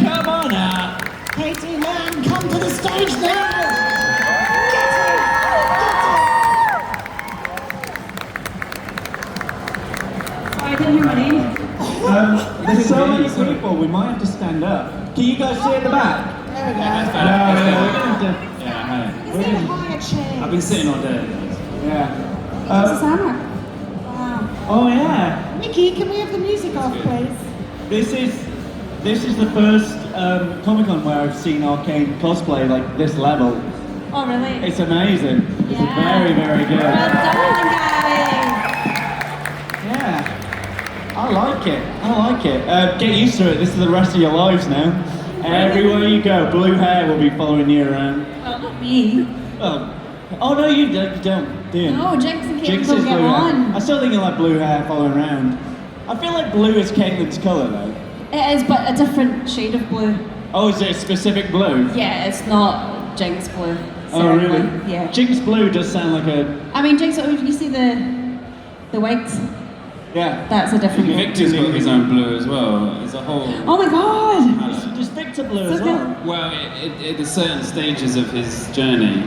come on out. Katie, Leung, come to the stage now! I didn't hear my name. There's so many people, we might have to stand up. Can you guys see at the back? There we go. Yeah, hi. Is there a higher chair? I've been sitting all day. Yeah. This is Hannah. Wow. Oh yeah. Nikki, can we have the music off, please? This is the first Comic-Con where I've seen Arcane cosplay like this level. Oh, really? It's amazing. It's Yeah. very, very good. Well done, guys. Yeah. I like it. Get used to it. This is the rest of your lives now. Everywhere you go, blue hair will be following you around. Well, not me. Oh no, you don't, do you? No, Jinx and Caitlyn Jinx don't is get blue hair. on. I still think you'll have blue hair following around. I feel like blue is Caitlyn's colour though. It is, but a different shade of blue. Oh, is it a specific blue? Yeah, it's not Jinx blue. Oh really? certainly. Yeah. Jinx blue does sound like a... I mean, Jinx, if you see the wigs, Yeah. that's a different blue. Victor's got his own blue as well. It's a whole... Oh my god! Does Victor blue So as well? Well, at certain stages of his journey,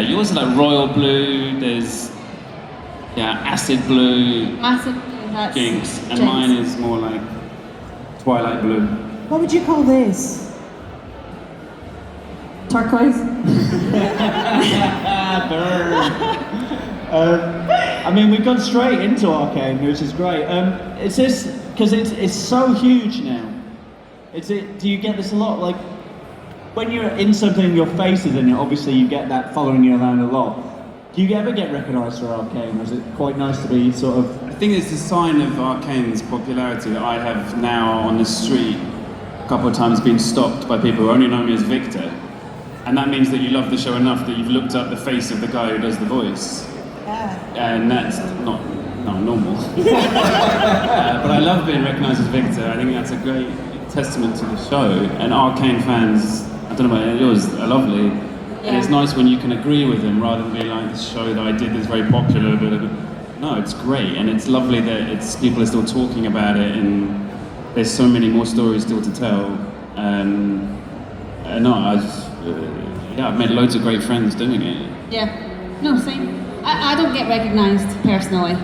you also like royal blue, there's acid blue, Massive blue, that's Jinx, and mine is more like twilight blue. What would you call this? turquoise. Burn. I mean, we've gone straight into Arcane, which is great. Is this because it's so huge now? Do you get this a lot? Like when you're in something, your face is in it. Obviously, you get that following you around a lot. Do you ever get recognised for Arcane, or is it quite nice to be sort of? I think it's a sign of Arcane's popularity that I have now on the street a couple of times been stopped by people who only know me as Victor. And that means that you love the show enough that you've looked up the face of the guy who does the voice. Yeah. And that's not normal. But I love being recognised as Victor. I think that's a great testament to the show. And Arcane fans, I don't know about yours, are lovely. Yeah. And it's nice when you can agree with them rather than be like, this show that I did is very popular, but no, it's great. And it's lovely that people are still talking about it, and there's so many more stories still to tell. I've made loads of great friends doing it. Yeah. No, same. I don't get recognised personally.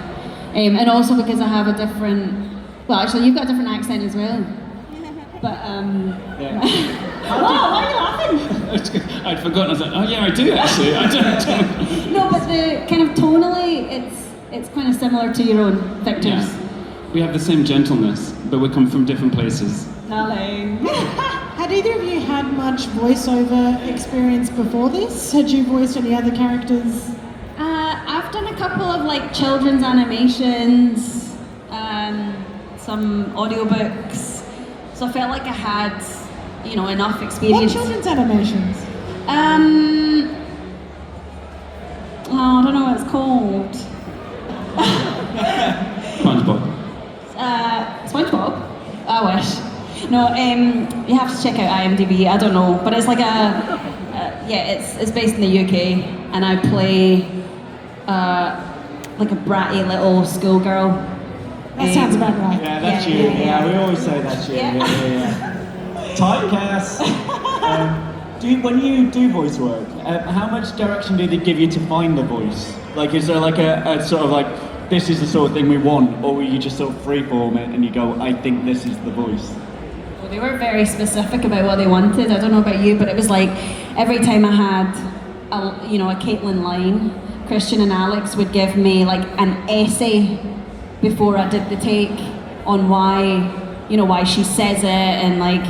And also because I have a different... Well, actually, you've got a different accent as well. But, Yeah. Whoa, why are you laughing? I'd forgotten. I was like, oh yeah, I do actually. I don't. No, but the kind of tonally, it's kind of similar to your own Victor's. Yeah. We have the same gentleness, but we come from different places. Darling. Had either of you had much voiceover experience before this? Had you voiced any other characters? I've done a couple of like children's animations, some audiobooks, so I felt like I had, enough What experience. children's animations? I don't know what it's called. SpongeBob. SpongeBob? I wish. No, you have to check out IMDb. I don't know, but it's like it's based in the UK, and I play like a bratty little schoolgirl. That sounds about right. Yeah, that's Yeah, you. yeah, Yeah, yeah. we always say that's you. Yeah. Yeah. Typecast. When you do voice work, how much direction do they give you to find the voice? Like, is there like a sort of like, this is the sort of thing we want, or will you just sort of freeform it and you go, I think this is the voice? Well, they were very specific about what they wanted. I don't know about you, but it was like every time I had a Caitlyn line, Christian and Alex would give me like an essay before I did the take on why she says it, and like,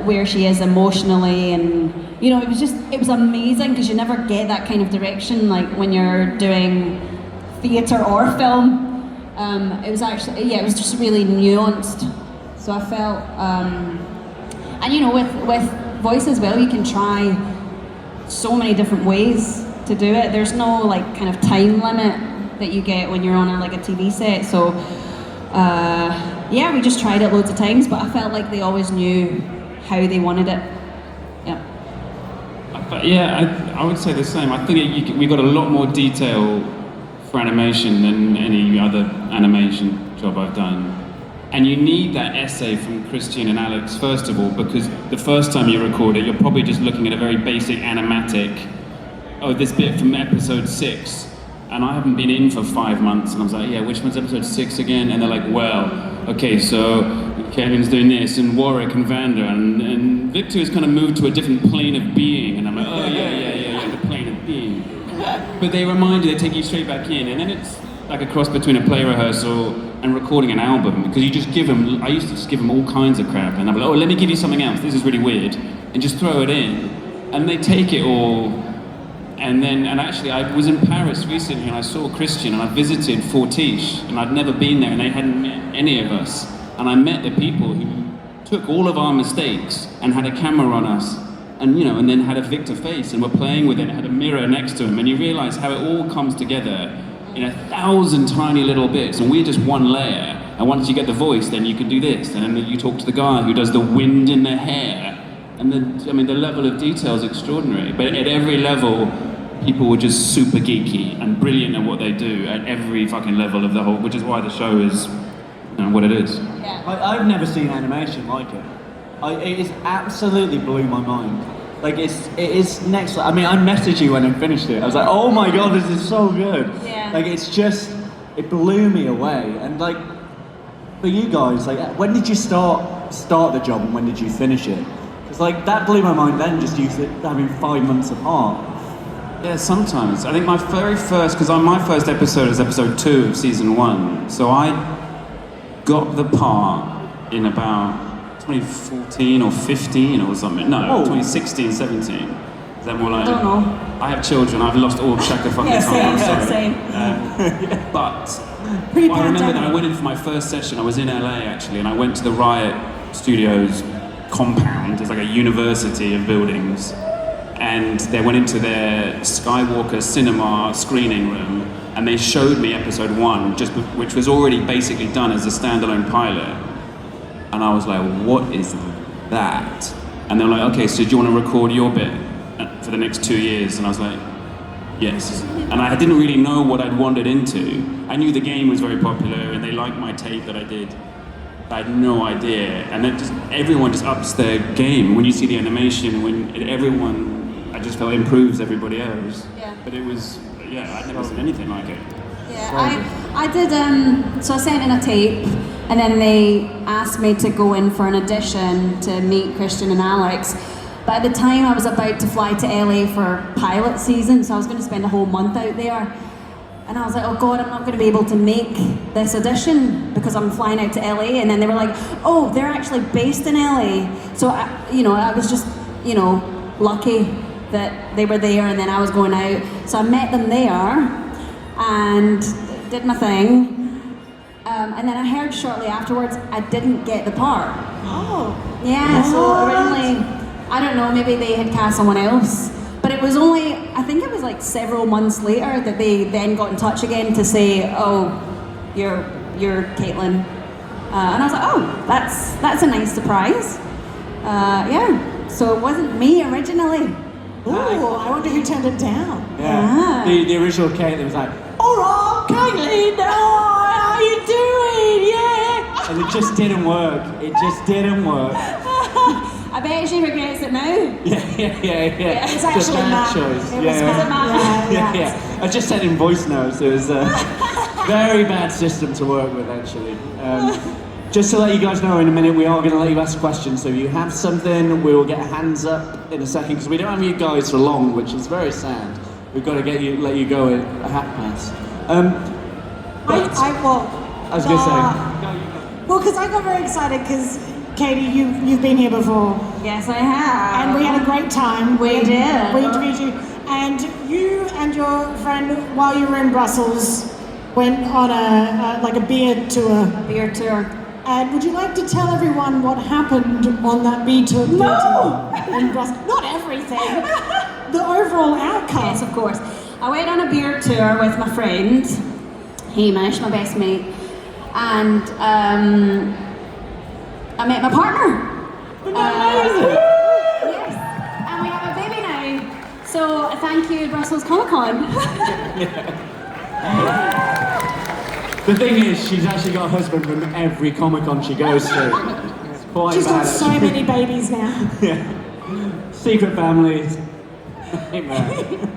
where she is emotionally, and it was amazing because you never get that kind of direction like when you're doing theatre or film. It was actually, it was just really nuanced. So I felt, and with voice as well, you can try so many different ways to do it. There's no like kind of time limit that you get when you're on a TV set. So we just tried it loads of times, but I felt like they always knew how they wanted it. Yeah. But yeah, I would say the same. I think we got a lot more detail for animation than any other animation job I've done. And you need that essay from Christian and Alex, first of all, because the first time you record it, you're probably just looking at a very basic animatic, oh, this bit from episode 6. And I haven't been in for 5 months, and I was like, yeah, which one's episode 6 again? And they're like, well, okay, so Kevin's doing this, and Warwick and Vander, and Victor has kind of moved to a different plane of being. And I'm like, oh, yeah, the plane of being. But they remind you, they take you straight back in, and then it's like a cross between a play rehearsal and recording an album, because you just give them, I used to just give them all kinds of crap, and I'm like, oh, let me give you something else, this is really weird, and just throw it in, and they take it all, and actually I was in Paris recently, and I saw Christian, and I visited Fortiche, and I'd never been there, and they hadn't met any of us, and I met the people who took all of our mistakes, and had a camera on us, and and then had a Victor face, and were playing with it, and had a mirror next to him, and you realise how it all comes together in 1,000 tiny little bits, and we're just one layer. And once you get the voice, then you can do this, and then you talk to the guy who does the wind in their hair, and the level of detail is extraordinary. But at every level, people were just super geeky and brilliant at what they do at every fucking level of the whole, which is why the show is what it is. Yeah. I've never seen animation like it. It is absolutely blew my mind. Like it is next. I mean, I messaged you when I finished it. I was like, oh my god, this is so good. Yeah. Like it blew me away. And like, for you guys, like, when did you start the job and when did you finish it? Because like that blew my mind. Then just used it having 5 months apart. Yeah, sometimes. I think my very first, because my first episode is episode 2 of season 1. So I got the part in about 2014 or 15 or something. No, 2016, 17. Is that more like? I don't know. I have children. I've lost all track of fucking time. I'm sorry. Same. But Pretty I remember pandemic. that I went in for my first session. I was in LA actually, and I went to the Riot Studios compound. It's like a university of buildings, and they went into their Skywalker cinema screening room, and they showed me episode 1, which was already basically done as a standalone pilot. And I was like, what is that? And they're like, okay, so do you want to record your bit for the next 2 years? And I was like, yes. And I didn't really know what I'd wandered into. I knew the game was very popular and they liked my tape that I did. I had no idea. And everyone just ups their game. When you see the animation, I just felt it improves everybody else. Yeah. But it was, I'd never seen anything like it. Yeah, I did, so I sent in a tape, and then they asked me to go in for an audition to meet Christian and Alex. But at the time I was about to fly to LA for pilot season, so I was going to spend a whole month out there. And I was like, oh God, I'm not going to be able to make this audition because I'm flying out to LA. And then they were like, oh, they're actually based in LA. So, I was just, lucky that they were there and then I was going out. So I met them there and did my thing. And then I heard shortly afterwards I didn't get the part. Oh. Yeah, so originally, I don't know, maybe they had cast someone else. But it was only, I think it was like several months later that they then got in touch again to say, oh, you're Caitlyn. And I was like, oh, that's a nice surprise. So it wasn't me originally. Ooh, I wonder who turned it down. Yeah. The original Caitlyn was like, alright, Caitlyn, how you doing? Yeah. And it just didn't work. I bet she regrets it now. Yeah. It's actually bad Matt. choice. It was Matt. Yeah. I just sent in voice notes. It was a very bad system to work with, actually. Just to let you guys know, in a minute we are going to let you ask questions. So if you have something, we will get hands up in a second because we don't have you guys for long, which is very sad. We've got to let you go at a half past. I was going to say. Well, because I got very excited because Katie, you've been here before. Yes, I have. And we had a great time. We did. We interviewed you. And you and your friend, while you were in Brussels, went on a beer tour. Beer tour. And would you like to tell everyone what happened on that beer tour in Brussels? Not everything. The overall outcome. Yes, of course. I went on a beer tour with my friend, Hamish, my best mate, and I met my partner. Yes, and we have a baby now. So thank you, Brussels Comic Con. The thing is, she's actually got a husband from every Comic-Con she goes to. It's quite She's got bad, so actually. many babies now. Yeah. Secret families. Ain't bad.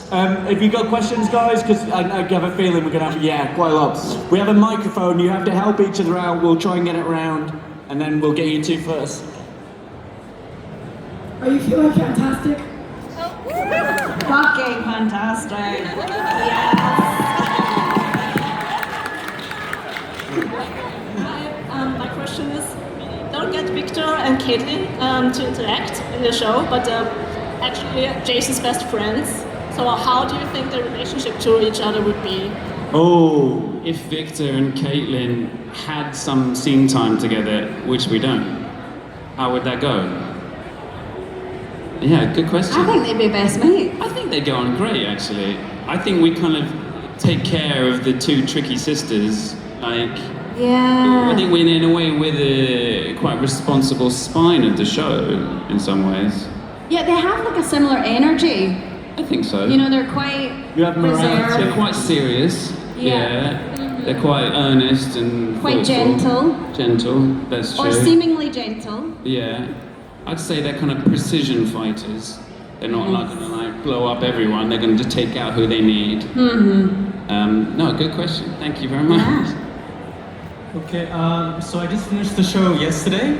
Have you got questions, guys? Because I have a feeling we're going to have, quite a lot. We have a microphone, you have to help each other out. We'll try and get it around, and then we'll get you two first. Are you feeling fantastic? Fucking fantastic. My question is, don't get Viktor and Caitlyn to interact in the show, but actually Jason's best friends. So how do you think their relationship to each other would be? Oh, If Viktor and Caitlyn had some scene time together, which we don't, how would that go? Yeah, good question. I think they'd be best mates. I think they go on great, actually. I think we kind of take care of the two tricky sisters. Like, Yeah. I think in a way, we're the quite responsible spine of the show in some ways. Yeah, they have like a similar energy. I think so. You know, they're quite You have morality. reserved. They're quite serious. Yeah. They're quite earnest and Quite thoughtful. gentle. Gentle, that's true. Or seemingly gentle. Yeah. I'd say they're kind of precision fighters. They're not like gonna like blow up everyone. They're gonna just take out who they need. No, good question. Thank you very much. Yeah. Okay, so I just finished the show yesterday.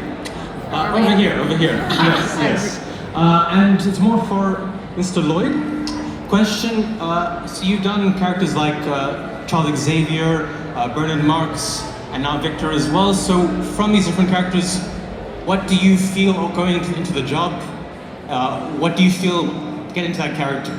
Over here. Yes. And it's more for Mr. Lloyd. Question, so you've done characters like Charles Xavier, Bernard Marx, and now Viktor as well. So from these different characters, what do you feel going into the job? What do you feel to get into that character?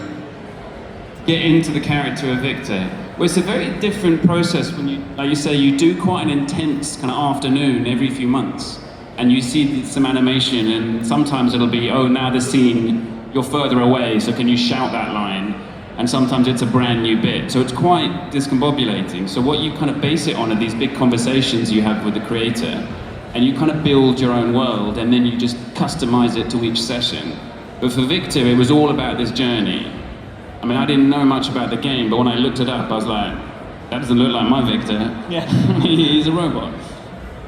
Get into the character of Viktor. Well, it's a very different process when you, like you say, you do quite an intense kind of afternoon every few months, and you see some animation, and sometimes it'll be, oh, now the scene, you're further away, so can you shout that line? And sometimes it's a brand new bit, so it's quite discombobulating. So what you kind of base it on are these big conversations you have with the creator, and you kind of build your own world, and then you just customize it to each session. But for Viktor, it was all about this journey. I mean, I didn't know much about the game, but when I looked it up, I was like, that doesn't look like my Viktor. Yeah. He's a robot.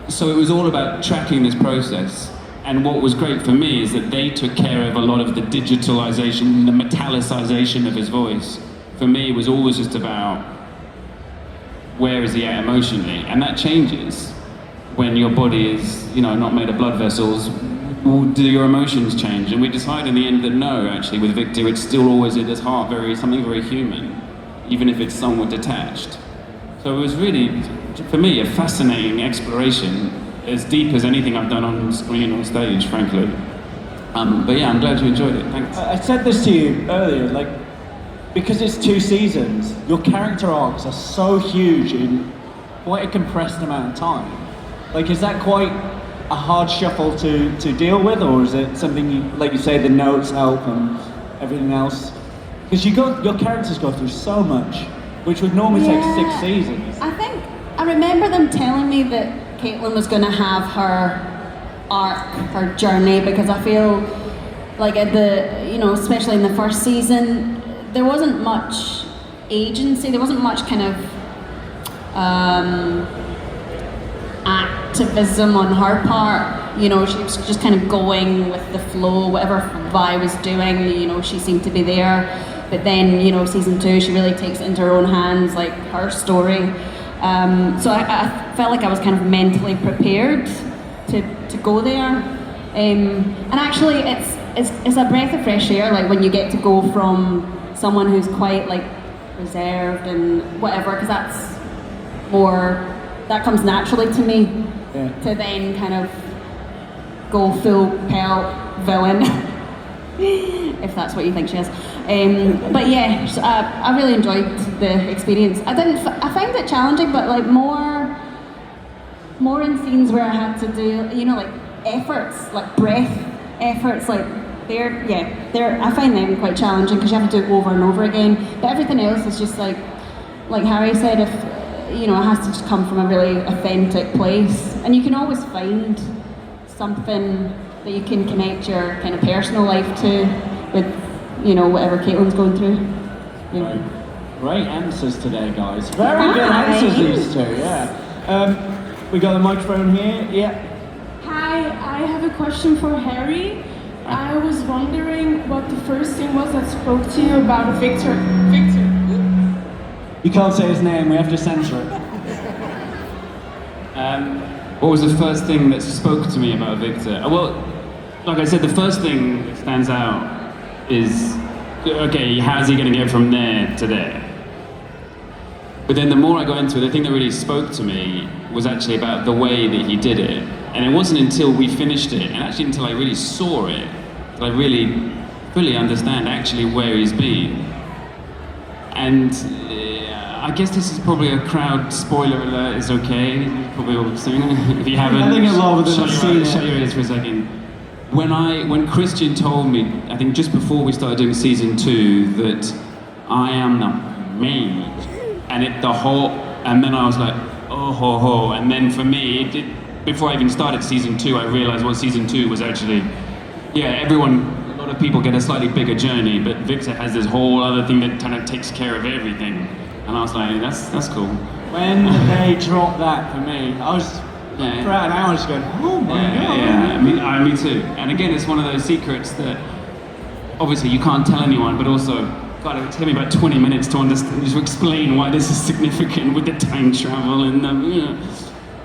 So it was all about tracking this process. And what was great for me is that they took care of a lot of the digitalization, the metallicization of his voice. For me, it was always just about where is he at emotionally, and that changes when your body is, not made of blood vessels. Do your emotions change? And we decided in the end that no, actually, with Viktor, it's still always at his heart something very human, even if it's somewhat detached. So it was really, for me, a fascinating exploration, as deep as anything I've done on screen or stage, frankly. But yeah, I'm glad you enjoyed it. Thanks. I said this to you earlier, because it's 2 seasons, your character arcs are so huge in quite a compressed amount of time. Is that quite a hard shuffle to deal with, or is it something like you say, the notes help and everything else? Because your characters go through so much, which would normally take 6 seasons. I remember them telling me that Caitlyn was going to have her arc, her journey, because I feel like at especially in the first season, there wasn't much agency, there wasn't much kind of activism on her part. She was just kind of going with the flow, whatever Vi was doing, she seemed to be there. But then, season 2, she really takes it into her own hands, like her story. So I felt like I was kind of mentally prepared to go there. And actually, it's a breath of fresh air, like when you get to go from someone who's quite reserved and whatever, because that comes naturally to me, to then kind of go full pelt villain, if that's what you think she is. But yeah, so I really enjoyed the experience. I found it challenging, but more in scenes where I had to do, efforts, breath efforts, I find them quite challenging because you have to do it over and over again. But everything else is just like Harry said, if it has to just come from a really authentic place, and you can always find something that you can connect your kind of personal life to with whatever Caitlyn's going through. Great answers today, guys. Very good answers, these two, yeah. We got the microphone here, yeah. Hi, I have a question for Harry. I was wondering what the first thing was that spoke to you about Victor. You can't say his name, we have to censor it. What was the first thing that spoke to me about Victor? Well, like I said, the first thing that stands out is, okay, how's he going to get from there to there? But then the more I got into it, the thing that really spoke to me was actually about the way that he did it. And it wasn't until we finished it, and actually until I really saw it, that I really fully understand actually where he's been. And I guess this is probably a crowd spoiler alert, it's okay, probably all saying if you haven't, I think a lot of them have seen it. shut your ears for a second. When Christian told me, I think just before we started doing season 2, that I am the main, and then I was like, oh ho ho, and then for me, before I even started season 2, I realized what season 2 was actually, a lot of people get a slightly bigger journey, but Victor has this whole other thing that kind of takes care of everything. And I was like, that's cool. When they dropped that for me, I was for an hour just going, oh my god. Yeah, me too. And again, it's one of those secrets that obviously you can't tell anyone, but also, God, it would take me about 20 minutes to understand, to explain why this is significant with the time travel and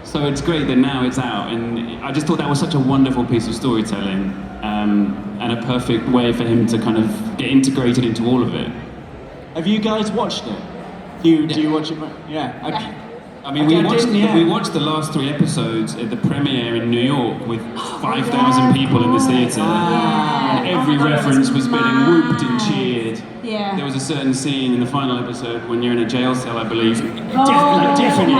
So it's great that now it's out, and I just thought that was such a wonderful piece of storytelling, and a perfect way for him to kind of get integrated into all of it. Have you guys watched it? Do you watch it? Yeah. I mean, we watched the last 3 episodes at the premiere in New York with 5,000 people in the theatre. And every reference was getting whooped and cheered. Yeah. There was a certain scene in the final episode when you're in a jail cell, I believe. Definitely.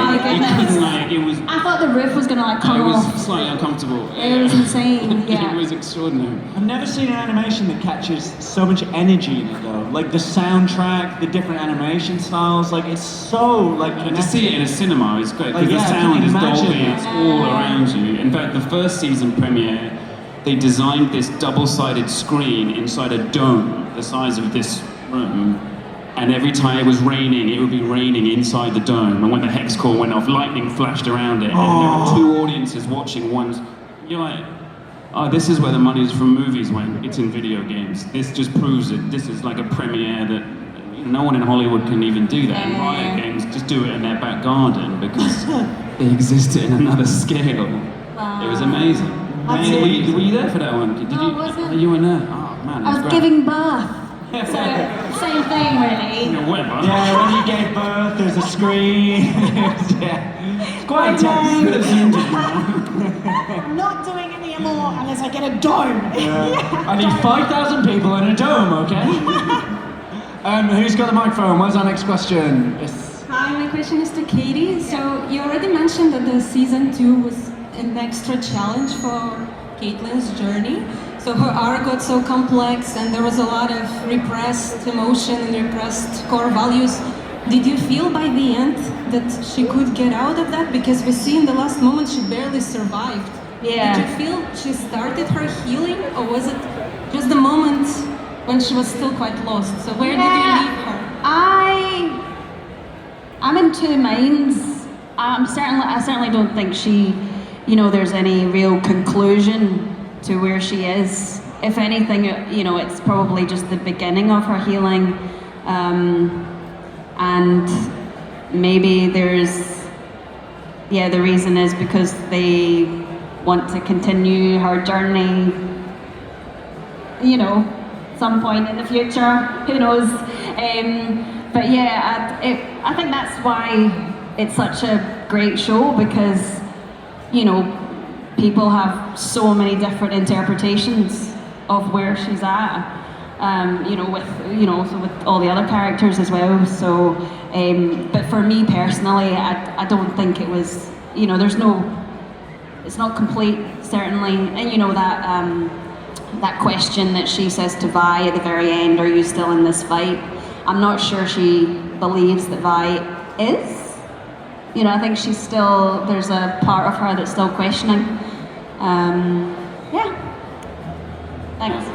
It was. I thought the roof was gonna come off. It was slightly uncomfortable. It was insane. Yeah. It was extraordinary. I've never seen an animation that catches so much energy in it though. Like the soundtrack, the different animation styles, like it's so like To see it in a cinema is great because the sound is Dolby, it's all around you. In fact, the first season premiere, they designed this double-sided screen inside a dome the size of this room, and every time it was raining, it would be raining inside the dome, and when the hex core went off, lightning flashed around it, and there were 2 audiences watching one. You're like, oh, this is where the money is from movies when it's in video games. This just proves it. This is like a premiere that no one in Hollywood can even do that. And Riot Games just do it in their back garden because they exist in another scale. Wow. It was amazing. Were you there for that one? Did No, you? wasn't. You were there. Oh man, I was great. giving birth. So, same thing really. Yeah, when you gave birth, there's a screen. It's quite intense. I'm not doing it anymore unless I get a dome. I need 5,000 people in a dome, okay? Who's got the microphone? Where's our next question? Yes. Hi, my question is to Katie. So you already mentioned that the season 2 was an extra challenge for Caitlyn's journey. So her arc got so complex and there was a lot of repressed emotion and repressed core values. Did you feel by the end that she could get out of that? Because we see in the last moment she barely survived. Yeah. Did you feel she started her healing, or was it just the moment when she was still quite lost? So where did you leave her? I'm in 2 minds. I certainly don't think she, there's any real conclusion to where she is. If anything, it's probably just the beginning of her healing. And maybe the reason is because they want to continue her journey, some point in the future, who knows. But yeah, I think that's why it's such a great show, because, people have so many different interpretations of where she's at. Also with all the other characters as well. So, but for me personally, I don't think it was, it's not complete, certainly. And that question that she says to Vi at the very end, are you still in this fight? I'm not sure she believes that Vi is. I think she's still, there's a part of her that's still questioning. Yeah. Thanks.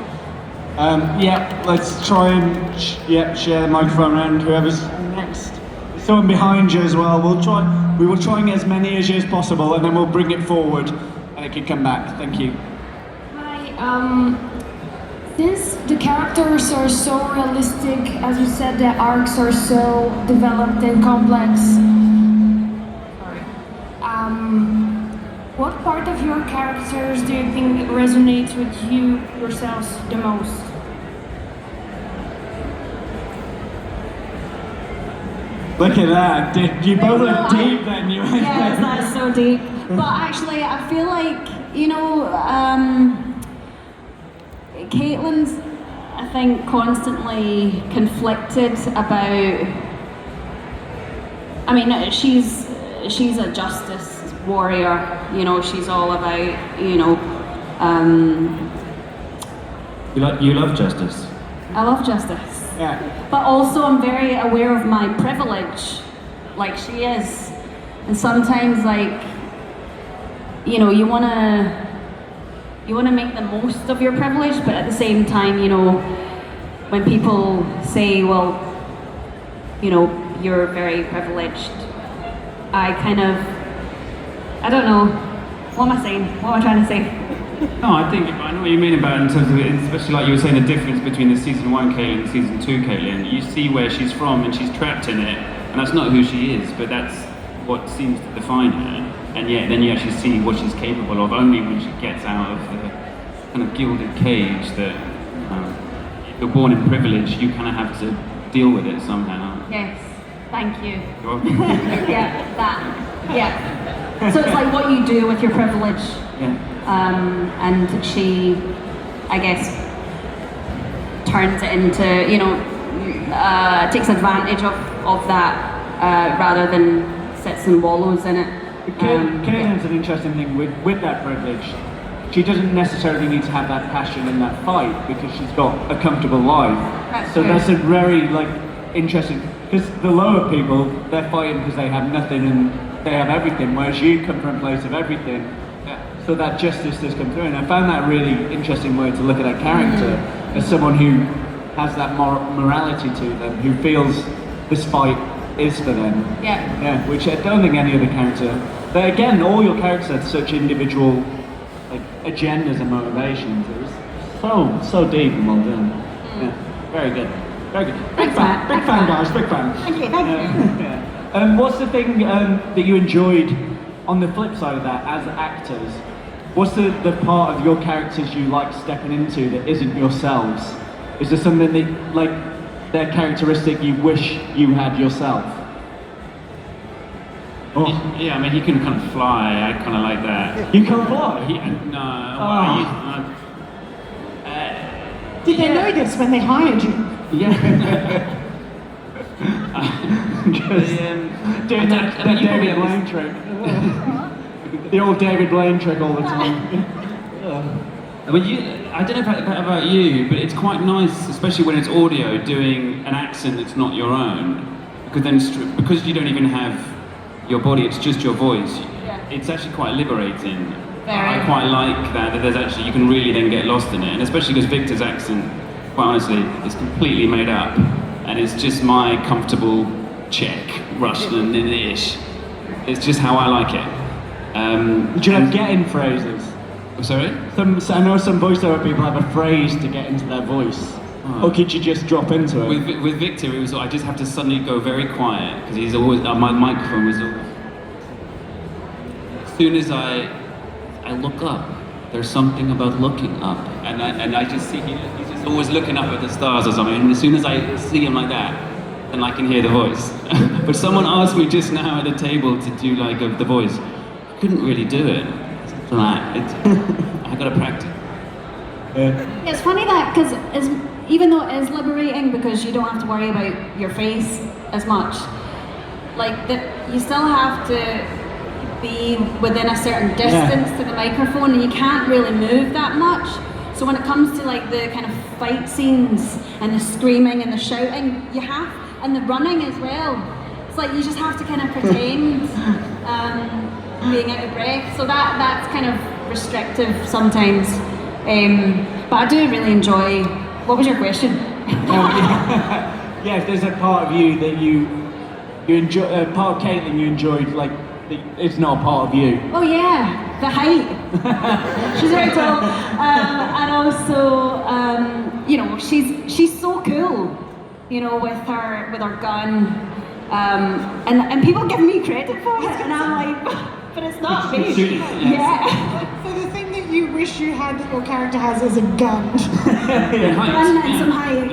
Yeah, let's try and share the microphone around. Whoever's next. There's someone behind you as well. We will try and get as many as you as possible, and then we'll bring it forward, and it can come back. Thank you. Hi. Since the characters are so realistic, as you said, the arcs are so developed and complex. Sorry. What part of your characters do you think resonates with you yourselves the most? Look at that. You both look deep then. Yes, that's so deep. But actually, I feel like, Caitlyn's, I think, constantly conflicted about. I mean, she's a justice warrior. She's all about. You love justice. I love justice. Yeah. But also, I'm very aware of my privilege, like she is, and sometimes, you wanna make the most of your privilege, but at the same time, when people say, well, you're very privileged, I don't know, what am I saying? What am I trying to say? No, I know what you mean about it in terms of it, especially like you were saying, the difference between the season 1 Caitlyn and season 2 Caitlyn. You see where she's from and she's trapped in it, and that's not who she is, but that's what seems to define her. And yet then you actually see what she's capable of only when she gets out of the kind of gilded cage that if you're born in privilege, you kind of have to deal with it somehow. Yes, thank you. You're welcome. Yeah, that. Yeah. So it's like what you do with your privilege. Yeah. And she, I guess, turns it into, takes advantage of that rather than sits and wallows in it. Caitlyn's an interesting thing with that privilege. She doesn't necessarily need to have that passion in that fight because she's got a comfortable life. That's a very interesting, because the lower people, they're fighting because they have nothing and they have everything, whereas you come from a place of everything. So that justice does come through, and I found that a really interesting way to look at that character as someone who has that morality to them, who feels this fight is for them. Yeah, which I don't think any other character. But again, all your characters had such individual agendas and motivations. It was so deep and well done. Yeah, very good, very good. Big fan, guys. Big fan. Thank you. What's the thing that you enjoyed on the flip side of that as actors? What's the part of your characters you like stepping into that isn't yourselves? Is there something that, their characteristic you wish you had yourself? Oh. Yeah, I mean, he can kind of fly. I kind of like that. You can't fly? Did they know this when they hired you? Yeah. Doing that David Leung trick. The old David Leung trick all the time. I mean, I don't know about you, but it's quite nice, especially when it's audio, doing an accent that's not your own. Because you don't even have your body, it's just your voice. Yeah. It's actually quite liberating. Very. I quite like that there's actually, you can really then get lost in it. And especially because Viktor's accent, quite honestly, is completely made up. And it's just my comfortable Czech, Russian-ish. It's just how I like it. Do you have get-in phrases? Sorry? I know some voiceover people have a phrase to get into their voice. Or could you just drop into it? With Viktor, it was I just have to suddenly go very quiet because he's always my microphone was always. As soon as I look up, there's something about looking up, and I just see he's just always looking up at the stars or something. And as soon as I see him like that, then I can hear the voice. But someone asked me just now at the table to do the voice. I couldn't really do it. I gotta practice. Yeah, it's funny that because even though it is liberating because you don't have to worry about your face as much, you still have to be within a certain distance to the microphone, and you can't really move that much. So when it comes to the kind of fight scenes and the screaming and the shouting, and the running as well. It's you just have to kind of pretend being out of breath. So that's kind of restrictive sometimes. But I do really enjoy What was your question? Yeah, if there's a part of you that you enjoy, part of Caitlyn you enjoyed, like, it's not a part of you. Oh yeah, the height. She's very tall, and also, you know, she's so cool. You know, with her gun, and people give me credit for it, and I'm like, but it's not me. Yeah. So the thing that you wish you had that your character has is a gun. Gun and some height.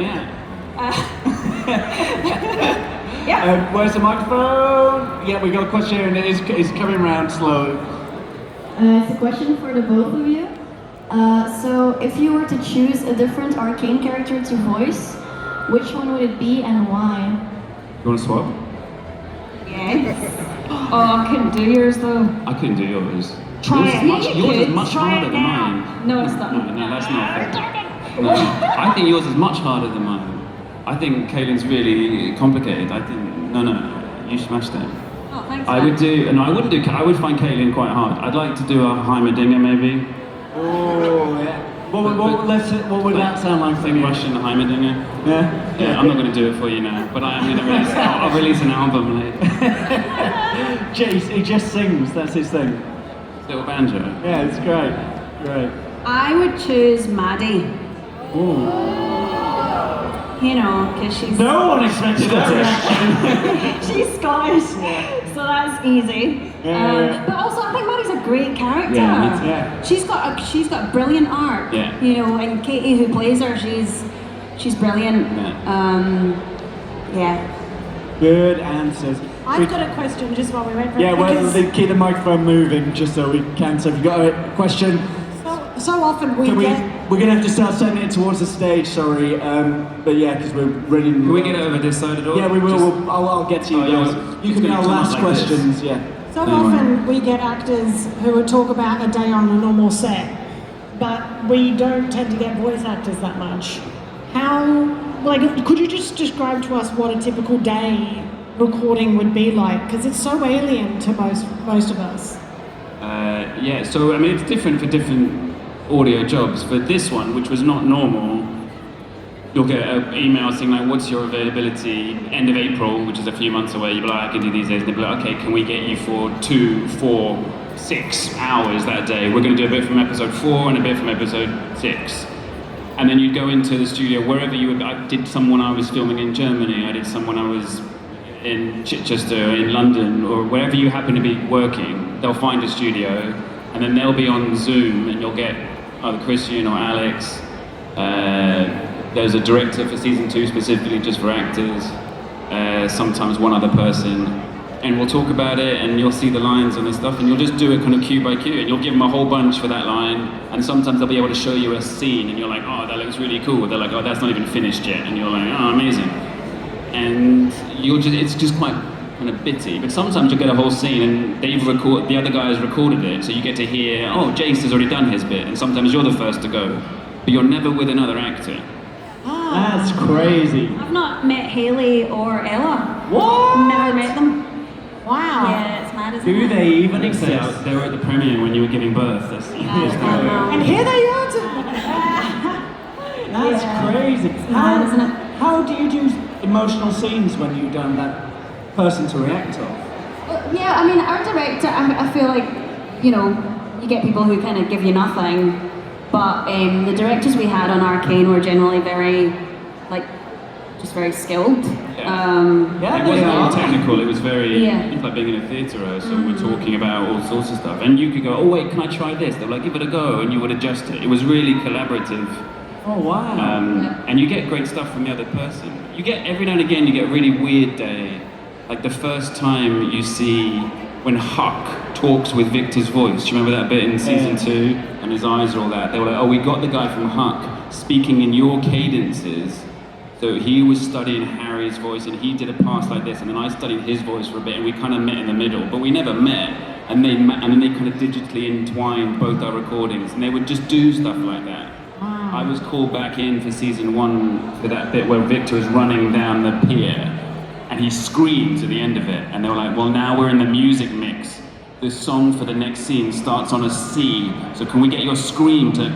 Yeah. Where's the microphone? Yeah, we got a question and it's coming round slowly. It's a question for the both of you. So if you were to choose a different Arcane character to voice, which one would it be and why? You want to swap? Yes. Oh, I couldn't do yours though. I couldn't do yours. Try it. Yours is much harder than mine. No, it's not. No, that's not fair. No, I think yours is much harder than mine. I think Caitlyn's really complicated. I think no, you smashed it. Oh, thanks. I would do. No, I wouldn't do. I would find Caitlyn quite hard. I'd like to do a Heimerdinger maybe. Oh yeah. What would that sound like for you? Russian Heimerdinger. Yeah. Yeah, I'm not going to do it for you now, but I am going to release. I'll release an album later. Jace, he just sings. That's his thing. Little banjo. Yeah, it's great. Great. I would choose Maddie. Ooh. You know, because she's No one expected that reaction. she's Scottish, so that's easy. Yeah. But also, I think Maddie's a great character. Yeah. She's got a brilliant art. Yeah. You know, and Katie, who plays her, she's brilliant. Yeah. Good answers. I've got a question just while we wait for it. Yeah, well, because keep the microphone moving just so we can. So if you've got a question, so often we get... we're going to have to start sending it towards the stage, sorry. But yeah, because we're ready. Can we get it over this side at all? Yeah, we will. I'll get to you guys. You can be our last questions, yeah. So often we get actors who would talk about a day on a normal set, but we don't tend to get voice actors that much. Could you just describe to us what a typical day recording would be like? Because it's so alien to most of us. Yeah, so I mean it's different for different audio jobs. For this one, which was not normal, you'll get an email saying like, what's your availability end of April, which is a few months away. You'll be like, I can do these days. And they'll be like, okay, can we get you for 2, 4, 6 hours that day? We're going to do a bit from episode 4 and a bit from episode 6. And then you'd go into the studio wherever you would. I did someone I was filming in Germany. I did someone I was in Chichester, in London, or wherever you happen to be working. They'll find a studio, and then they'll be on Zoom, and you'll get either Christian or Alex. There's a director for season 2 specifically just for actors. Sometimes one other person, and we'll talk about it, and you'll see the lines and the stuff, and you'll just do it kind of cue by cue, and you'll give them a whole bunch for that line, and sometimes they'll be able to show you a scene, and you're like, oh, that looks really cool. They're like, oh, that's not even finished yet, and you're like, oh, amazing. And it's just quite kind of bitty, but sometimes you get a whole scene and the other guy has recorded it, so you get to hear, oh, Jace has already done his bit, and sometimes you're the first to go, but you're never with another actor. That's crazy. I've not met Haley or Ella. What? Never met them. Wow. Yeah, it's mad, isn't Do it? they even They exist? were at the premiere when you were giving birth. I know. And here they are. That's crazy. mad, isn't it? How do you do emotional scenes when you don't have that person to react on? Yeah, I mean, our director, I feel like, you know, you get people who kind of give you nothing, but the directors we had on Arcane were generally very, just very skilled. It wasn't are. technical, it was very, Yeah. it's like being in a theatre rehearsal, we're talking about all sorts of stuff. And you could go, oh wait, can I try this? They're like, give it a go, and you would adjust it. It was really collaborative. Oh wow. And you get great stuff from the other person. You get, every now and again, you get a really weird day. Like the first time you see when Huck talks with Victor's voice. Do you remember that bit in season 2? And his eyes are all that. They were like, oh, we got the guy from Huck speaking in your cadences. So he was studying Harry's voice and he did a pass like this, and then I studied his voice for a bit, and we kind of met in the middle, but we never met. And then they kind of digitally entwined both our recordings, and they would just do stuff like that. I was called back in for season 1 for that bit where Victor is running down the pier, and he screams at the end of it, and they were like, well, now we're in the music mix. The song for the next scene starts on a C, so can we get your scream to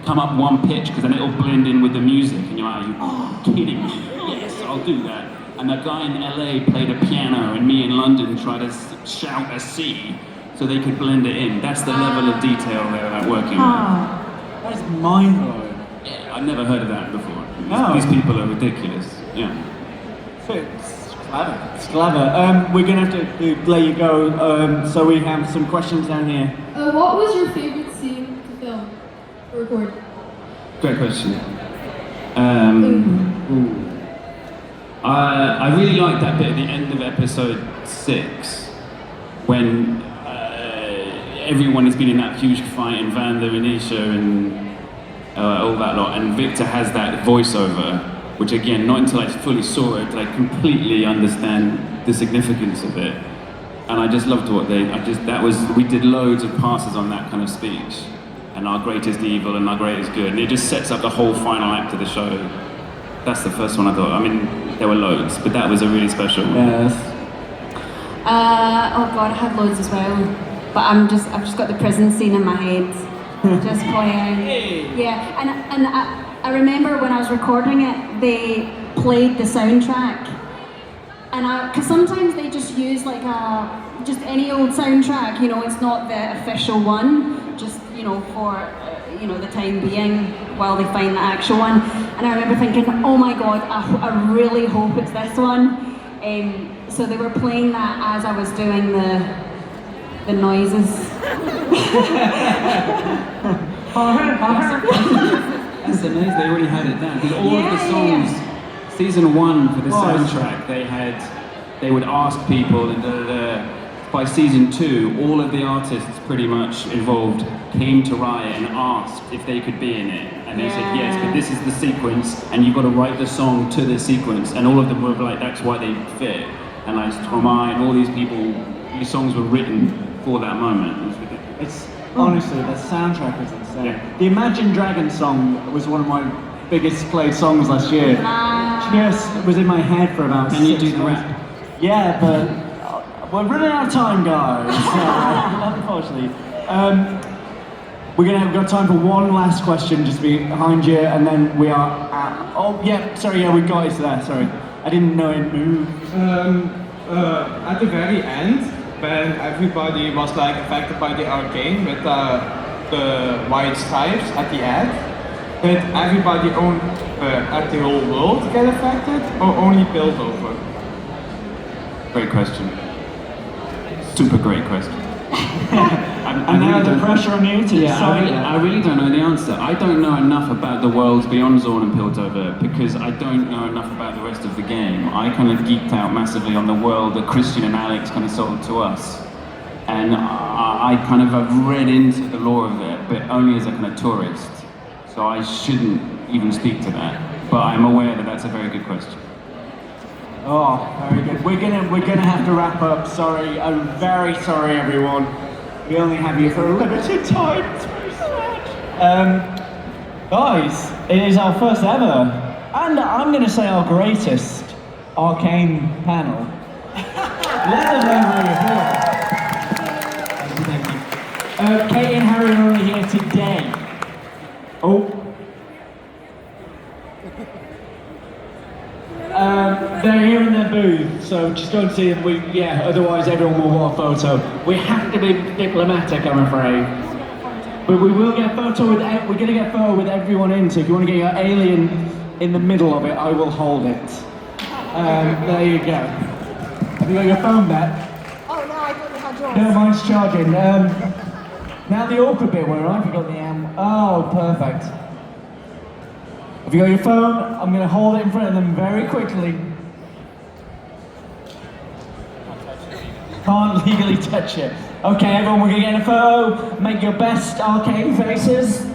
come up one pitch because then it'll blend in with the music, and you're like, are you kidding me? Yes, I'll do that. And the guy in LA played a piano, and me in London tried to shout a C so they could blend it in. That's the level of detail they're working with. That's mind-blowing. Yeah, I've never heard of that before. No. These people are ridiculous. Yeah. It's clever. It's clever. We're going to have to let you go, so we have some questions down here. What was your favorite scene to film or record? Great question. I really liked that bit at the end of episode 6 when everyone has been in that huge fight, and Vanda and Isha and all that lot, and Viktor has that voiceover, which again, not until I fully saw it did I completely understand the significance of it. And I just loved what we did loads of passes on that kind of speech, and our greatest evil and our greatest good, and it just sets up the whole final act of the show. That's the first one I thought. I mean, there were loads, but that was a really special one. Yes. Oh god, I had loads as well. But I've just got the prison scene in my head. Just playing. Yeah, and I remember when I was recording it, they played the soundtrack. And because sometimes they just use like just any old soundtrack, you know, it's not the official one, just, you know, for, the time being while they find the actual one. And I remember thinking, oh my god, I really hope it's this one. So they were playing that as I was doing the noises. That's amazing, they already had it down. Because all of the songs, season 1 for the soundtrack, they would ask people, and by season 2, all of the artists pretty much involved came to Riot and asked if they could be in it. And they said yes, but this is the sequence, and you've got to write the song to the sequence. And all of them were like, that's why they fit. And like Stromae and all these people, these songs were written for that moment. It's honestly, the soundtrack is insane. Yeah. The Imagine Dragons song was one of my biggest played songs last year. Just was in my head for about 6 months. Can you do the rap? Yeah, but we're running out of time, guys. Unfortunately. We've got time for one last question just behind you, and then we are at... Oh, yeah, sorry, we got it there, sorry. I didn't know it moved. At the very end, when everybody was like affected by the Arcane with the white stripes at the end, did everybody at the whole world get affected, or only Piltover? Great question. Super great question. And now the pressure on you to decide. I really don't know the answer. I don't know enough about the worlds beyond Zorn and Piltover because I don't know enough about the rest of the game. I kind of geeked out massively on the world that Christian and Alex kind of sold to us. And I kind of have read into the lore of it, but only as a kind of tourist. So I shouldn't even speak to that. But I'm aware that that's a very good question. Oh, very good. We're gonna have to wrap up. Sorry, I'm very sorry, everyone. We only have you for a limited time. It's very sad. Guys, it is our first ever, and I'm gonna say our greatest Arcane panel. Let them know how you feel. Thank you. Kate and Harry are only here today. Oh. They're here in their booth, so just go and see them. Otherwise everyone will want a photo. We have to be diplomatic, I'm afraid. But we will get a photo with. We're going to get a photo with everyone in. So if you want to get your alien in the middle of it, I will hold it. There you go. Have you got your phone back? Oh no, I thought you had yours. No, mine's charging. Now the awkward bit where I forgot the Oh, perfect. Have you got your phone? I'm going to hold it in front of them very quickly. Can't legally touch it. Okay, everyone, we're going to get a photo. Make your best Arcane faces.